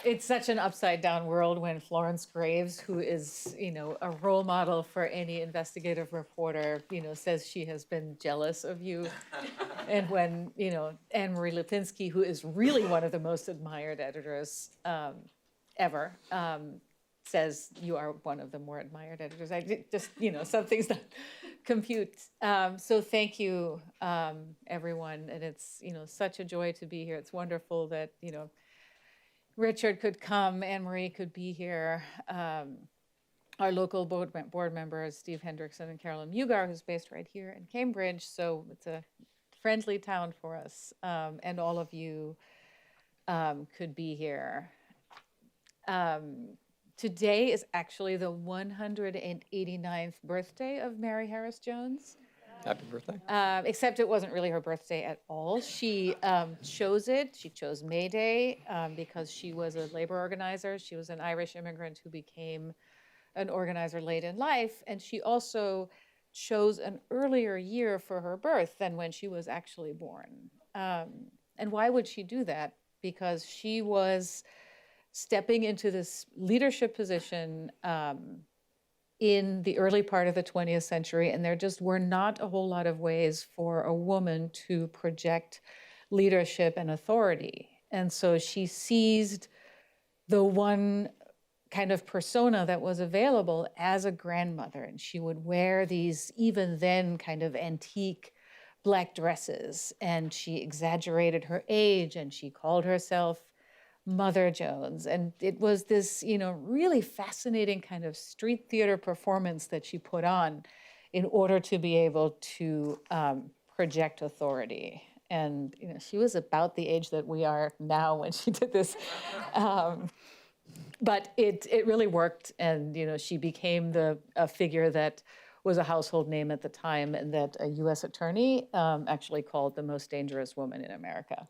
It's such an upside down world when Florence Graves, who is, a role model for any investigative reporter, says she has been jealous of you. And when, Anne-Marie Lipinski, who is really one of the most admired editors ever, says you are one of the more admired editors. I just, some things that compute. So thank you, everyone. And it's, such a joy to be here. It's wonderful that, Richard could come, Anne-Marie could be here. Our local board members, Steve Hendrickson and Carolyn Mugar, who's based right here in Cambridge. So it's a friendly town for us. And all of you could be here. Today is actually the 189th birthday of Mary Harris Jones. Happy birthday. Except it wasn't really her birthday at all. She chose it. She chose May Day because she was a labor organizer. She was an Irish immigrant who became an organizer late in life. And she also chose an earlier year for her birth than when she was actually born. And why would she do that? Because she was stepping into this leadership position in the early part of the 20th century, and there just were not a whole lot of ways for a woman to project leadership and authority. And so she seized the one kind of persona that was available as a grandmother, and she would wear these, even then, kind of antique black dresses, and she exaggerated her age, and she called herself Mother Jones. And it was this, really fascinating kind of street theater performance that she put on in order to be able to project authority. And, she was about the age that we are now when she did this. But it really worked. And, she became a figure that was a household name at the time, and that a U.S. attorney actually called the most dangerous woman in America.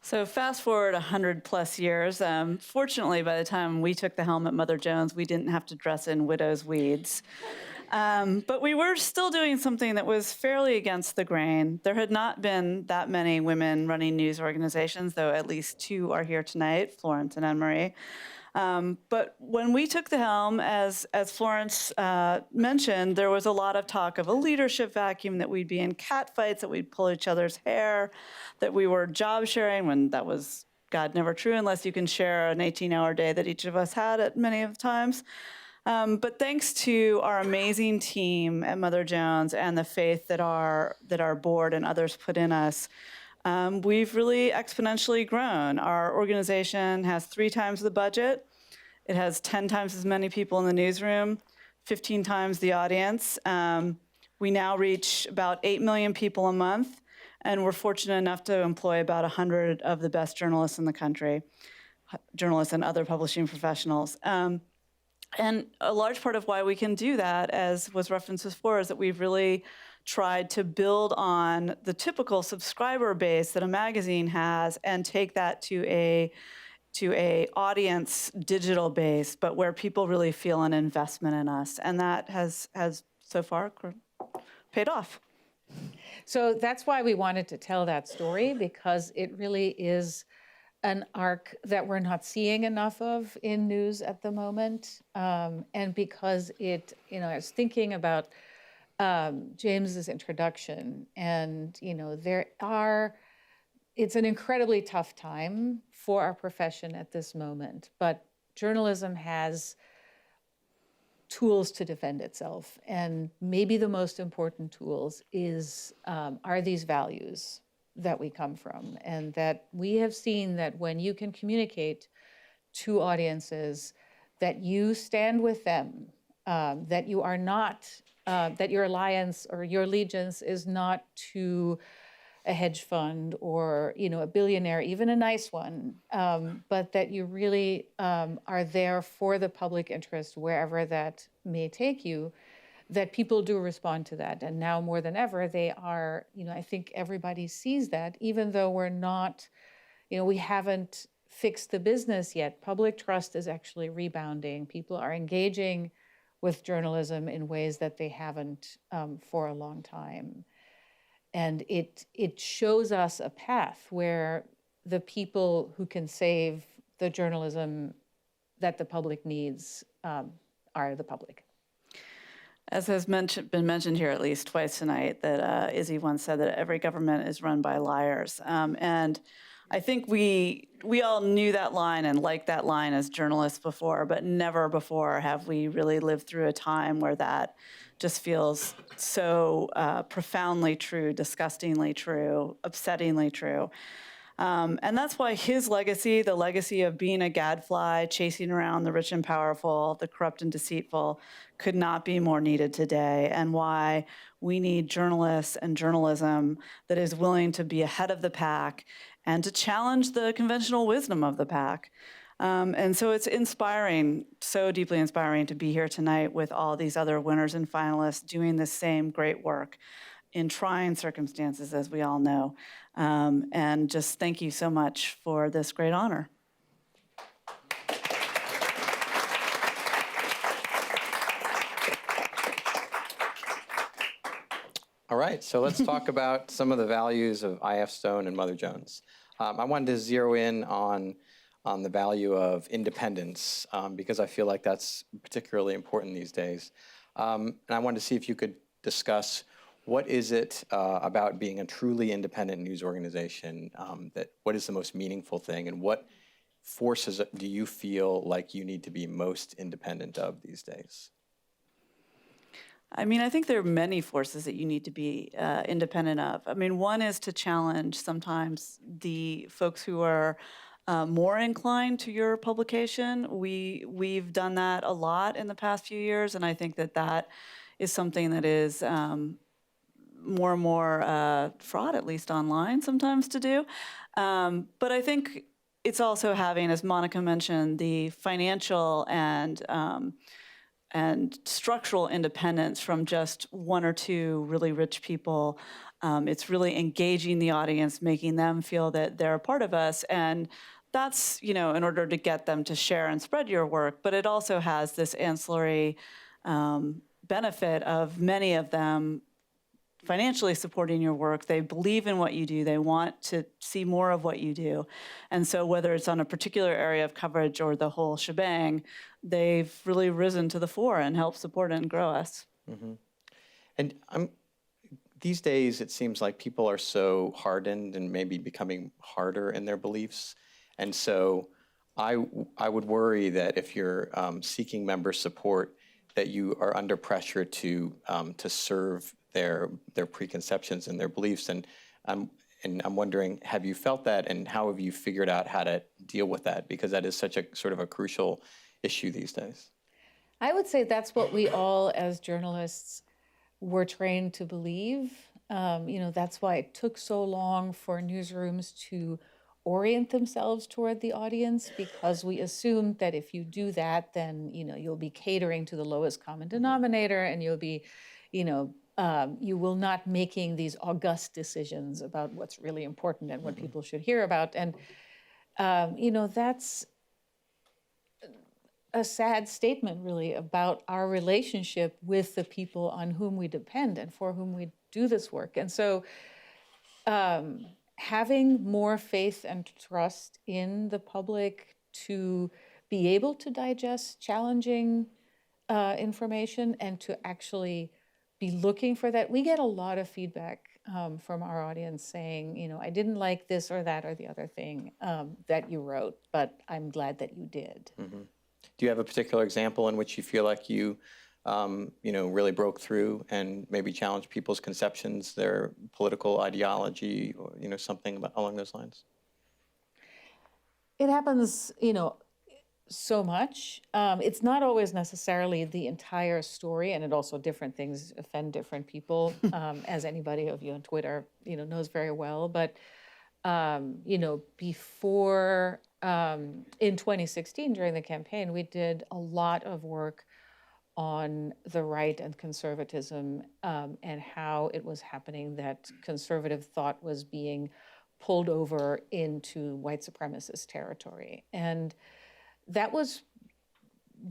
So fast forward 100 plus years. Fortunately, by the time we took the helm at Mother Jones, we didn't have to dress in widow's weeds. But we were still doing something that was fairly against the grain. There had not been that many women running news organizations, though at least two are here tonight, Florence and Anne-Marie. But when we took the helm, as Florence mentioned, there was a lot of talk of a leadership vacuum, that we'd be in catfights, that we'd pull each other's hair, that we were job sharing, when that was, God, never true, unless you can share an 18-hour day that each of us had at many of the times. But thanks to our amazing team at Mother Jones and the faith that our board and others put in us, we've really exponentially grown. Our organization has 3 times the budget. It has 10 times as many people in the newsroom, 15 times the audience. We now reach about 8 million people a month, and we're fortunate enough to employ about 100 of the best journalists in the country, journalists and other publishing professionals. And a large part of why we can do that, as was referenced before, is that we've really tried to build on the typical subscriber base that a magazine has and take that to a audience digital base, but where people really feel an investment in us. And that has so far paid off. So that's why we wanted to tell that story, because it really is an arc that we're not seeing enough of in news at the moment. And because I was thinking about James's introduction, and it's an incredibly tough time for our profession at this moment, but journalism has tools to defend itself, and maybe the most important tools are these values that we come from, and that we have seen that when you can communicate to audiences that you stand with them, that you are not, that your alliance or your allegiance is not to a hedge fund or a billionaire, even a nice one, but that you really are there for the public interest wherever that may take you, that people do respond to that. And now more than ever, they are, I think everybody sees that, even though we're not, we haven't fixed the business yet. Public trust is actually rebounding. People are engaging with journalism in ways that they haven't for a long time. And it shows us a path where the people who can save the journalism that the public needs are the public. As has been mentioned here at least twice tonight, that Izzy once said that every government is run by liars. And I think we all knew that line and liked that line as journalists before, but never before have we really lived through a time where that just feels so profoundly true, disgustingly true, upsettingly true. And that's why his legacy, the legacy of being a gadfly, chasing around the rich and powerful, the corrupt and deceitful, could not be more needed today, and why we need journalists and journalism that is willing to be ahead of the pack and to challenge the conventional wisdom of the pack. And so it's inspiring, so deeply inspiring to be here tonight with all these other winners and finalists doing the same great work in trying circumstances, as we all know. And just thank you so much for this great honor. All right, so let's talk about some of the values of I.F. Stone and Mother Jones. I wanted to zero in on the value of independence because I feel like that's particularly important these days. And I wanted to see if you could discuss what is it about being a truly independent news organization what is the most meaningful thing, and what forces do you feel like you need to be most independent of these days? I mean, I think there are many forces that you need to be independent of. I mean, one is to challenge sometimes the folks who are more inclined to your publication. We've done that a lot in the past few years, and I think that is something that is more and more fraught, at least online sometimes, to do. But I think it's also having, as Monika mentioned, the financial and structural independence from just one or two really rich people. It's really engaging the audience, making them feel that they're a part of us. And that's, in order to get them to share and spread your work. But it also has this ancillary benefit of many of them financially supporting your work. They believe in what you do. They want to see more of what you do. And so whether it's on a particular area of coverage or the whole shebang, they've really risen to the fore and helped support and grow us. Mm-hmm. And these days, it seems like people are so hardened and maybe becoming harder in their beliefs. And so I would worry that if you're seeking member support, that you are under pressure to serve their preconceptions and their beliefs. And I'm wondering, have you felt that, and how have you figured out how to deal with that? Because that is such a sort of a crucial issue these days. I would say that's what we all, as journalists, were trained to believe. That's why it took so long for newsrooms to orient themselves toward the audience, because we assumed that if you do that, then you'll be catering to the lowest common denominator, and you'll be, you will not making these august decisions about what's really important and what people should hear about. And that's a sad statement, really, about our relationship with the people on whom we depend and for whom we do this work. And so having more faith and trust in the public to be able to digest challenging information and to actually be looking for that. We get a lot of feedback from our audience saying, I didn't like this or that or the other thing that you wrote, but I'm glad that you did. Mm-hmm. Do you have a particular example in which you feel like you really broke through and maybe challenged people's conceptions, their political ideology, or something along those lines? It happens, so much. It's not always necessarily the entire story, and it also different things offend different people, as anybody of you on Twitter, knows very well. But before in 2016 during the campaign, we did a lot of work on the right and conservatism and how it was happening that conservative thought was being pulled over into white supremacist territory. And that was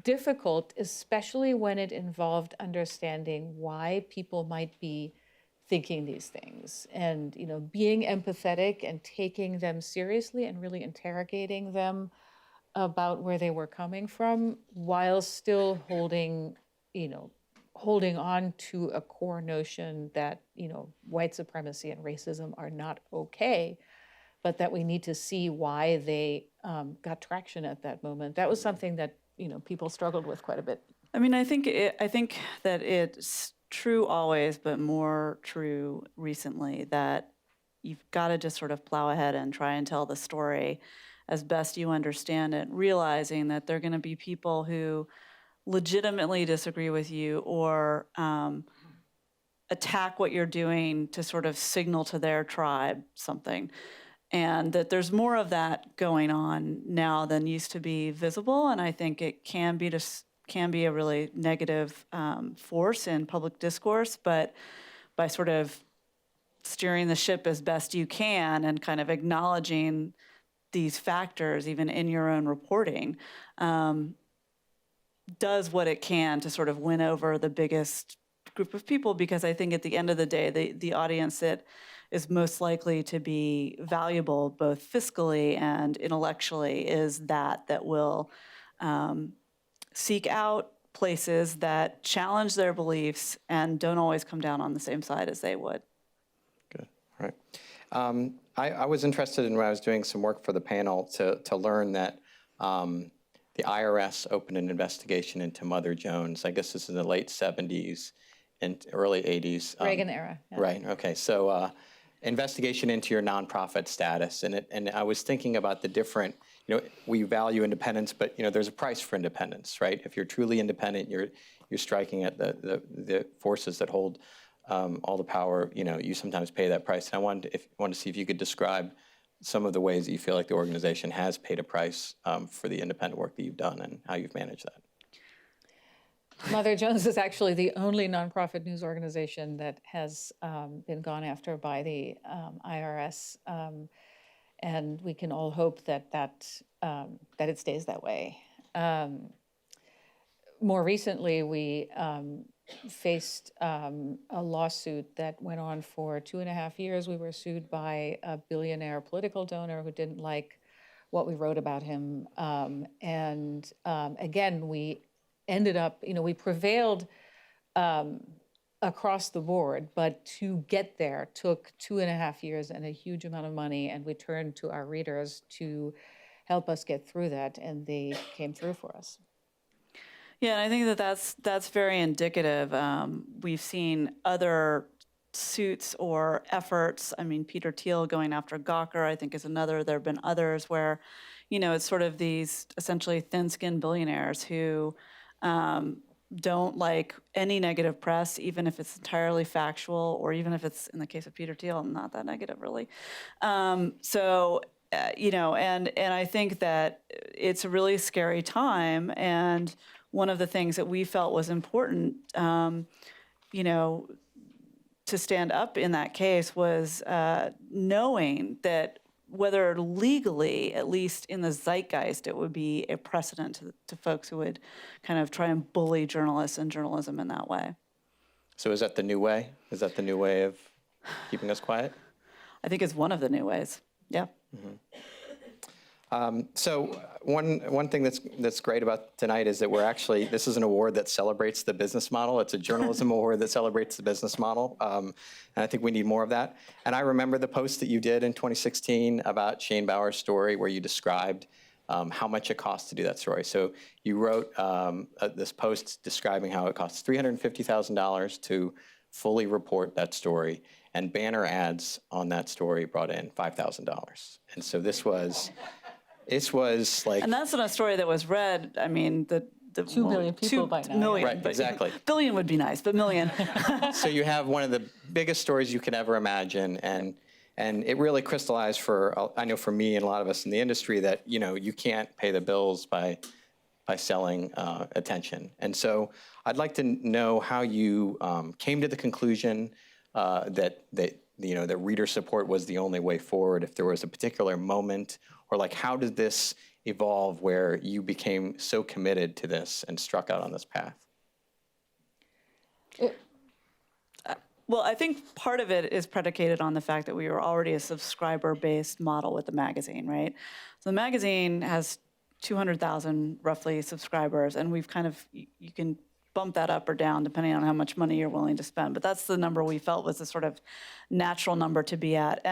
difficult, especially when it involved understanding why people might be thinking these things, and being empathetic and taking them seriously and really interrogating them about where they were coming from while still holding on to a core notion that, white supremacy and racism are not okay, but that we need to see why they got traction at that moment. That was something that, people struggled with quite a bit. I mean, I think that it's true always, but more true recently, that you've got to just sort of plow ahead and try and tell the story as best you understand it, realizing that there are going to be people who legitimately disagree with you or attack what you're doing to sort of signal to their tribe something. And that there's more of that going on now than used to be visible. And I think it can be a really negative force in public discourse, but by sort of steering the ship as best you can and kind of acknowledging these factors, even in your own reporting, does what it can to sort of win over the biggest group of people, because I think at the end of the day, the audience that is most likely to be valuable both fiscally and intellectually is that will seek out places that challenge their beliefs and don't always come down on the same side as they would. Good, all right. I was interested in when I was doing some work for the panel to learn that the IRS opened an investigation into Mother Jones. I guess this is in the late 70s and early 80s. Reagan era. Yeah. Right, okay, so investigation into your nonprofit status. And I was thinking about the different, we value independence, but there's a price for independence, right? If you're truly independent, you're striking at the forces that hold all the power, you sometimes pay that price. And I wanted to see if you could describe some of the ways that you feel like the organization has paid a price for the independent work that you've done and how you've managed that. Mother Jones is actually the only nonprofit news organization that has been gone after by the IRS, and we can all hope that it stays that way. More recently, we faced a lawsuit that went on for 2.5 years. We were sued by a billionaire political donor who didn't like what we wrote about him, and again, we ended up, we prevailed across the board, but to get there took 2.5 years and a huge amount of money, and we turned to our readers to help us get through that, and they came through for us. Yeah, and I think that's very indicative. We've seen other suits or efforts. I mean, Peter Thiel going after Gawker, I think, is another. There have been others where, it's sort of these essentially thin-skinned billionaires who don't like any negative press, even if it's entirely factual, or even if it's, in the case of Peter Thiel, not that negative, really. And I think that it's a really scary time, and one of the things that we felt was important, to stand up in that case was knowing that whether legally, at least in the zeitgeist, it would be a precedent to folks who would kind of try and bully journalists and journalism in that way. So is that the new way? Is that the new way of keeping us quiet? I think it's one of the new ways, yeah. Mm-hmm. So one thing that's great about tonight is that this is an award that celebrates the business model. It's a journalism award that celebrates the business model. And I think we need more of that. And I remember the post that you did in 2016 about Shane Bauer's story, where you described how much it costs to do that story. So you wrote this post describing how it costs $350,000 to fully report that story, and banner ads on that story brought in $5,000. And so this was like... And that's not a story that was read, I mean, the 2 billion people by now. Million, right, exactly. Billion would be nice, but million. So you have one of the biggest stories you could ever imagine, and it really crystallized I know for me and a lot of us in the industry that, you can't pay the bills by selling attention. And so I'd like to know how you came to the conclusion that reader support was the only way forward, if there was a particular moment, or how did this evolve where you became so committed to this and struck out on this path? Well, I think part of it is predicated on the fact that we were already a subscriber-based model with the magazine, right? So the magazine has 200,000 roughly subscribers, and we've kind of, you can bump that up or down depending on how much money you're willing to spend, but that's the number we felt was the sort of natural number to be at.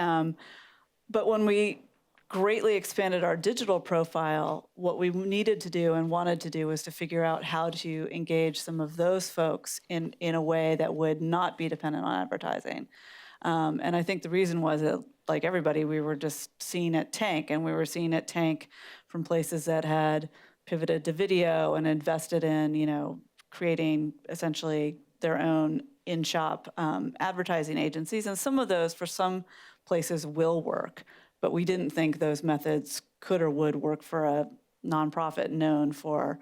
But when we greatly expanded our digital profile, what we needed to do and wanted to do was to figure out how to engage some of those folks in a way that would not be dependent on advertising. And I think the reason was that, like everybody, we were just seeing it tank, and we were seeing it tank from places that had pivoted to video and invested in, creating essentially their own in-shop advertising agencies. And some of those, for some places, will work. But we didn't think those methods could or would work for a nonprofit known for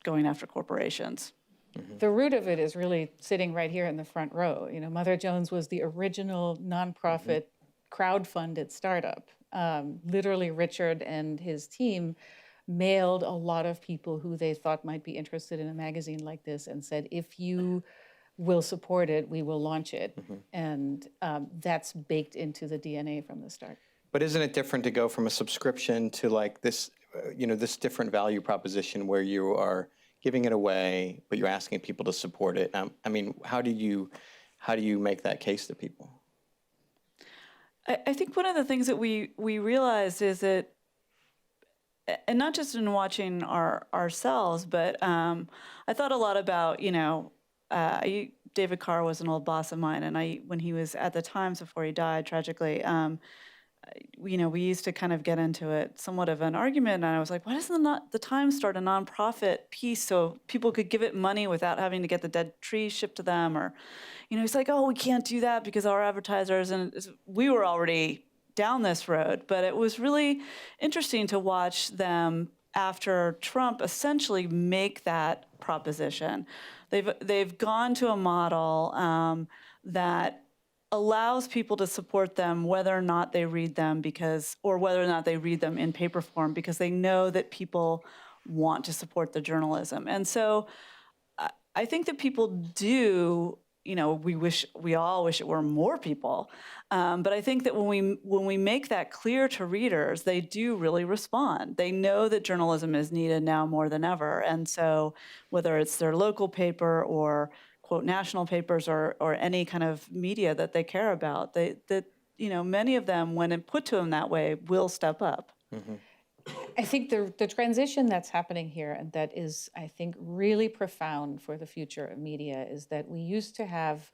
going after corporations. The root of it is really sitting right here in the front row. Mother Jones was the original nonprofit crowdfunded startup. Literally, Richard and his team mailed a lot of people who they thought might be interested in a magazine like this and said, if you will support it, we will launch it. And that's baked into the DNA from the start. But isn't it different to go from a subscription to like this, this different value proposition where you are giving it away, but you're asking people to support it? I mean, how do you make that case to people? I think one of the things that we realized is that, and not just in watching ourselves, but I thought a lot about, David Carr was an old boss of mine, and when he was at the Times before he died tragically, we used to kind of get into it, somewhat of an argument, and I was like, why doesn't the Times start a nonprofit piece so people could give it money without having to get the dead trees shipped to them? Or, he's like, oh, we can't do that because our advertisers, and we were already down this road. But it was really interesting to watch them, after Trump, essentially make that proposition. They've gone to a model that allows people to support them whether or not they read them or whether or not they read them in paper form, because they know that people want to support the journalism. And so I think that people do, we all wish it were more people. But I think that when we make that clear to readers, they do really respond. They know that journalism is needed now more than ever. And so whether it's their local paper or quote national papers or any kind of media that they care about, many of them, when it put to them that way, will step up. I think the transition that's happening here, and that is, I think, really profound for the future of media, is that we used to have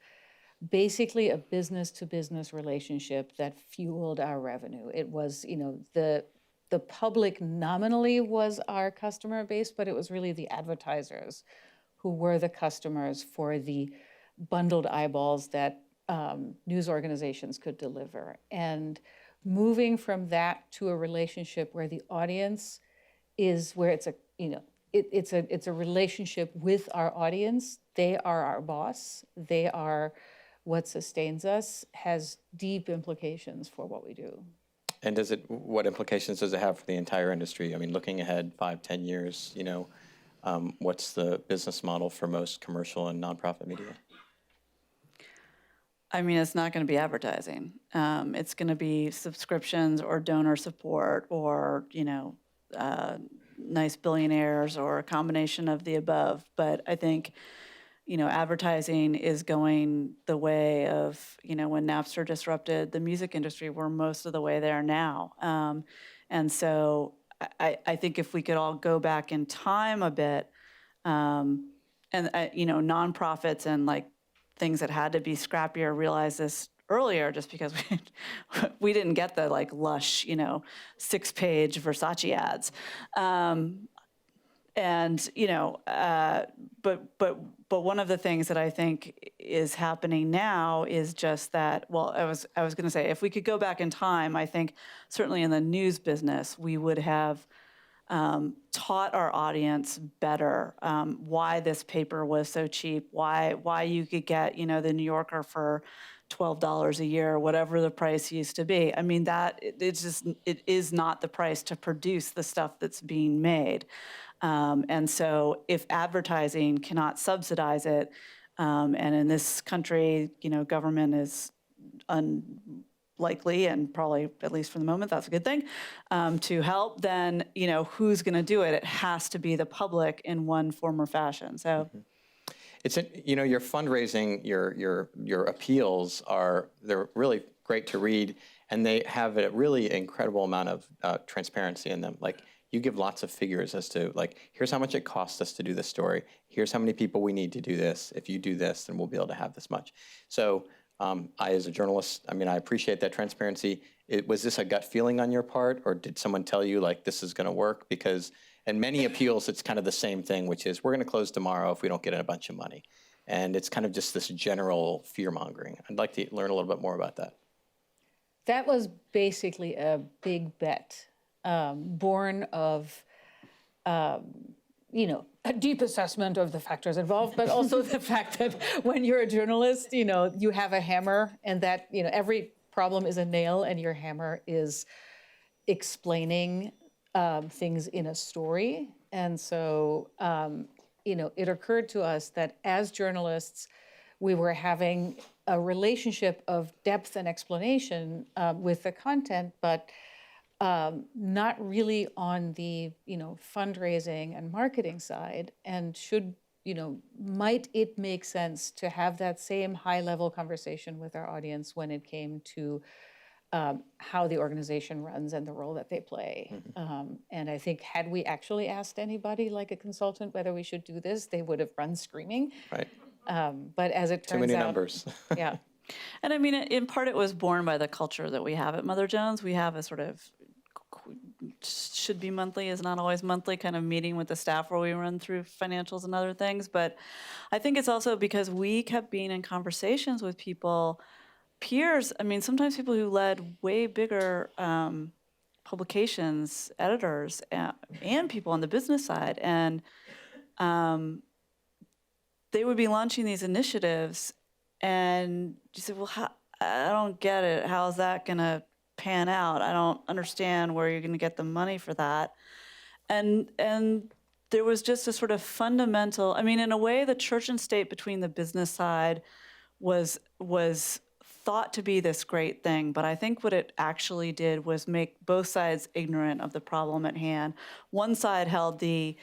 basically a business-to-business relationship that fueled our revenue. It was, the public nominally was our customer base, but it was really the advertisers who were the customers for the bundled eyeballs that news organizations could deliver. And moving from that to a relationship where the audience is, where it's a relationship with our audience. They are our boss. They are what sustains us, has deep implications for what we do. And what implications does it have for the entire industry? I mean, looking ahead 5-10 years, what's the business model for most commercial and nonprofit media? I mean, it's not going to be advertising. It's going to be subscriptions or donor support or, nice billionaires or a combination of the above. But I think, advertising is going the way of, when Napster disrupted the music industry, we're most of the way there now. And so I think if we could all go back in time a bit, nonprofits and like things that had to be scrappier realized this earlier, just because we didn't get the like lush, 6-page Versace ads. But one of the things that I think is happening now is just that, well, I was going to say, if we could go back in time, I think certainly in the news business, we would have taught our audience better why this paper was so cheap, why you could get, the New Yorker for $12 a year, whatever the price used to be. I mean, it is not the price to produce the stuff that's being made. And so if advertising cannot subsidize it, and in this country, government is likely, and probably, at least for the moment, that's a good thing, to help, then, who's going to do it? It has to be the public in one form or fashion. So. It's, your fundraising, your appeals they're really great to read, and they have a really incredible amount of transparency in them. Like, you give lots of figures as to, like, here's how much it costs us to do this story. Here's how many people we need to do this. If you do this, then we'll be able to have this much. So I, as a journalist, I appreciate that transparency. Was this a gut feeling on your part, or did someone tell you, like, this is going to work? Because in many appeals, it's kind of the same thing, which is, we're going to close tomorrow if we don't get in a bunch of money. And it's kind of just this general fear-mongering. I'd like to learn a little bit more about that. That was basically a big bet, born of, a deep assessment of the factors involved, but also the fact that when you're a journalist, you have a hammer, and that, every problem is a nail, and your hammer is explaining things in a story. And so, it occurred to us that as journalists, we were having a relationship of depth and explanation with the content, but not really on the, fundraising and marketing side. And might it make sense to have that same high-level conversation with our audience when it came to how the organization runs and the role that they play. And I think, had we actually asked anybody, like a consultant, whether we should do this, they would have run screaming. Right. But as it turns out— Too many numbers. Yeah. And in part, it was born by the culture that we have at Mother Jones. We have a sort of, should be monthly, is not always monthly, kind of meeting with the staff where we run through financials and other things. But I think it's also because we kept being in conversations with people, peers, sometimes people who led way bigger publications, editors, and people on the business side. And they would be launching these initiatives, and you said, well, I don't get it. How is that going to pan out? I don't understand where you're going to get the money for that. And there was just a sort of fundamental, in a way, the church and state between the business side was thought to be this great thing, but I think what it actually did was make both sides ignorant of the problem at hand. One side held the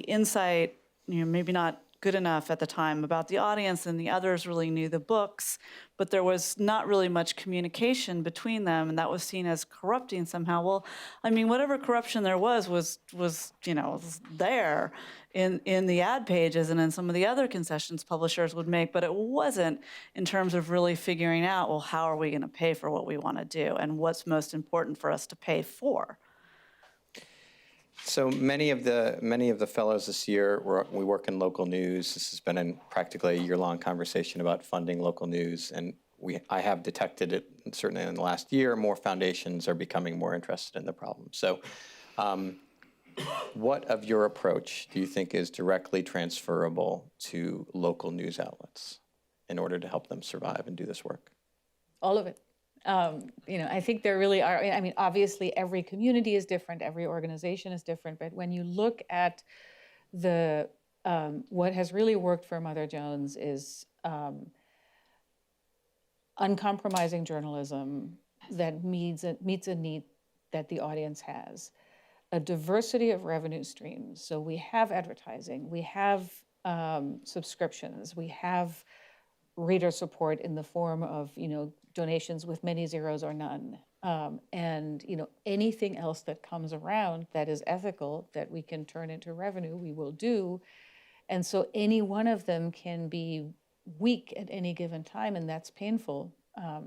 insight, maybe not good enough at the time, about the audience, and the others really knew the books, but there was not really much communication between them, and that was seen as corrupting somehow. Well, whatever corruption there was there in the ad pages and in some of the other concessions publishers would make, but it wasn't in terms of really figuring out, well, how are we going to pay for what we want to do, and what's most important for us to pay for? So many of the fellows this year, we work in local news. This has been practically a year-long conversation about funding local news, and I have detected it, certainly in the last year, more foundations are becoming more interested in the problem. So what of your approach do you think is directly transferable to local news outlets in order to help them survive and do this work? All of it. I think there really are. Obviously, every community is different, every organization is different, but when you look at what has really worked for Mother Jones is uncompromising journalism that meets a need that the audience has, a diversity of revenue streams. So we have advertising, we have subscriptions, we have reader support in the form of donations with many zeros or none, and anything else that comes around that is ethical that we can turn into revenue, we will do. And so any one of them can be weak at any given time, and that's painful.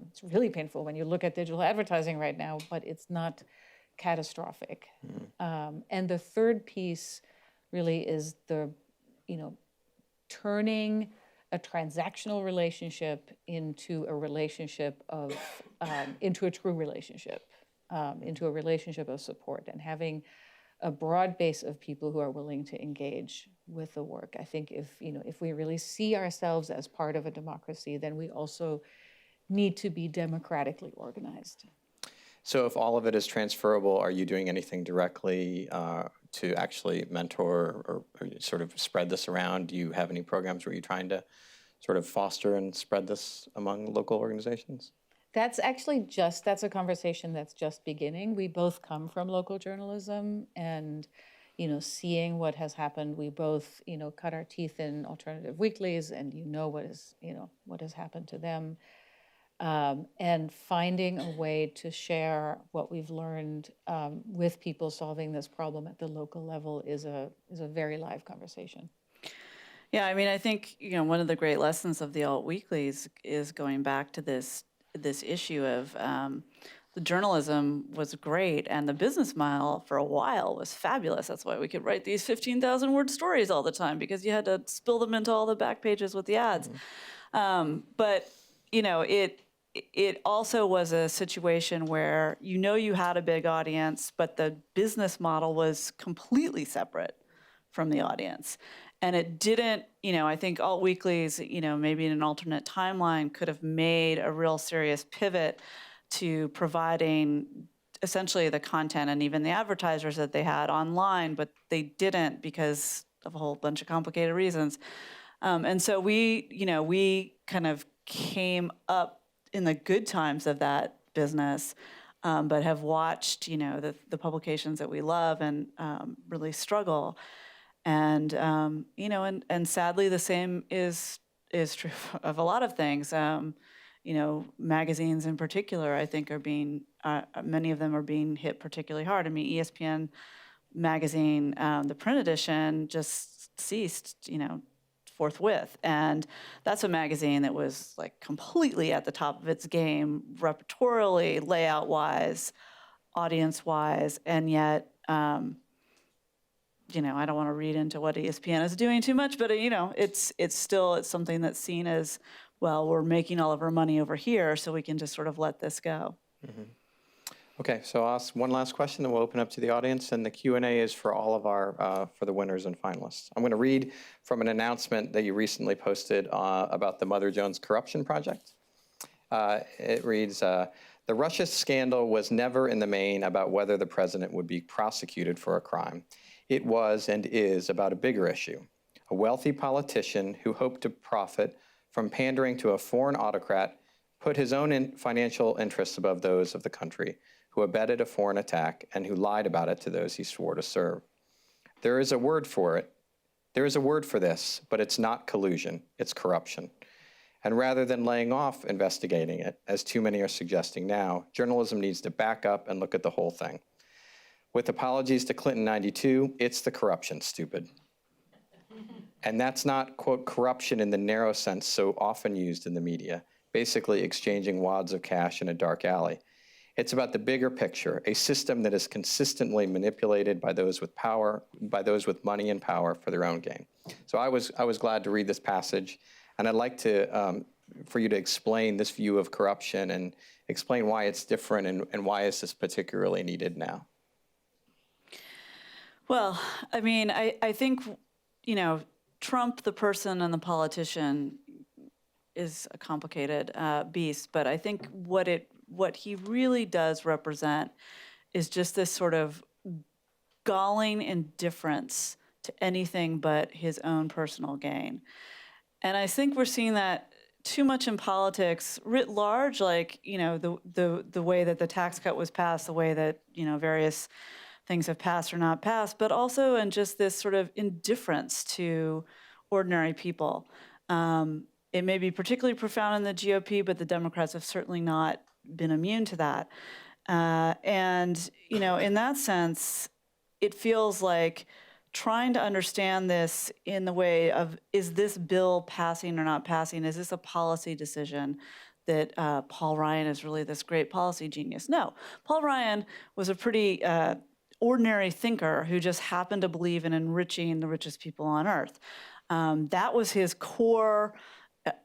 It's really painful when you look at digital advertising right now, but it's not catastrophic. And the third piece really is turning a transactional relationship into a relationship of, into a true relationship, into a relationship of support, and having a broad base of people who are willing to engage with the work. I think if we really see ourselves as part of a democracy, then we also need to be democratically organized. So if all of it is transferable, are you doing anything directly to actually mentor or sort of spread this around? Do you have any programs where you're trying to sort of foster and spread this among local organizations? That's actually that's a conversation that's just beginning. We both come from local journalism and, seeing what has happened, we both, cut our teeth in alternative weeklies and what has happened to them. And finding a way to share what we've learned with people solving this problem at the local level is a very live conversation. Yeah, I mean, I think, one of the great lessons of the alt weeklies is going back to this issue of the journalism was great and the business model for a while was fabulous. That's why we could write these 15,000 word stories all the time, because you had to spill them into all the back pages with the ads. But, it also was a situation where you had a big audience, but the business model was completely separate from the audience. And it didn't, I think alt weeklies, maybe in an alternate timeline could have made a real serious pivot to providing essentially the content and even the advertisers that they had online, but they didn't because of a whole bunch of complicated reasons. And so we kind of came up in the good times of that business, but have watched, the publications that we love and really struggle. And and sadly, the same is true of a lot of things. Magazines in particular, I think, are being many of them are being hit particularly hard. I mean, ESPN magazine, the print edition, just ceased, forthwith, and that's a magazine that was like completely at the top of its game, repertorially, layout-wise, audience-wise, and yet. I don't want to read into what ESPN is doing too much, but it's something that's seen as, well, we're making all of our money over here, so we can just sort of let this go. Mm-hmm. Okay, so I'll ask one last question, then we'll open up to the audience, and the Q&A is for all of for the winners and finalists. I'm going to read from an announcement that you recently posted about the Mother Jones Corruption Project. It reads, the Russia scandal was never in the main about whether the president would be prosecuted for a crime. It was and is about a bigger issue, a wealthy politician who hoped to profit from pandering to a foreign autocrat, put his own financial interests above those of the country, who abetted a foreign attack and who lied about it to those he swore to serve. There is a word for it. There is a word for this, but it's not collusion, it's corruption. And rather than laying off investigating it, as too many are suggesting now, journalism needs to back up and look at the whole thing. With apologies to Clinton 92, it's the corruption, stupid. And that's not, quote, corruption in the narrow sense so often used in the media, basically exchanging wads of cash in a dark alley. It's about the bigger picture, a system that is consistently manipulated by those with power, by those with money and power for their own gain. So I was glad to read this passage, and I'd like to, for you to explain this view of corruption and explain why it's different and why is this particularly needed now. Well, I mean, I think, Trump, the person and the politician, is a complicated beast, but I think what he really does represent is just this sort of galling indifference to anything but his own personal gain. And I think we're seeing that too much in politics writ large, like, the way that the tax cut was passed, the way that, various things have passed or not passed, but also in just this sort of indifference to ordinary people. It may be particularly profound in the GOP, but the Democrats have certainly not been immune to that. And, in that sense, it feels like trying to understand this in the way of, is this bill passing or not passing? Is this a policy decision that Paul Ryan is really this great policy genius? No, Paul Ryan was a pretty ordinary thinker who just happened to believe in enriching the richest people on earth. That was his core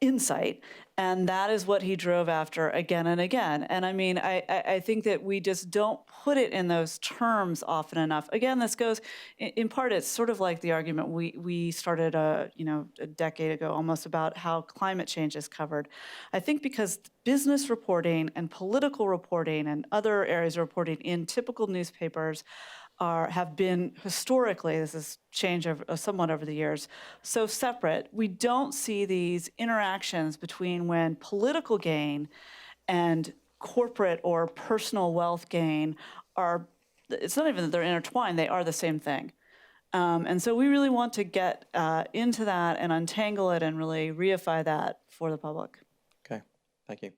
insight, and that is what he drove after again and again. And I mean, I think that we just don't put it in those terms often enough. Again, this goes, in part, it's sort of like the argument we started a decade ago almost about how climate change is covered. I think because business reporting and political reporting and other areas of reporting in typical newspapers have been historically, this has changed somewhat over the years, so separate. We don't see these interactions between when political gain and corporate or personal wealth gain are, it's not even that they're intertwined, they are the same thing. And so we really want to get into that and untangle it and really reify that for the public. Okay, thank you.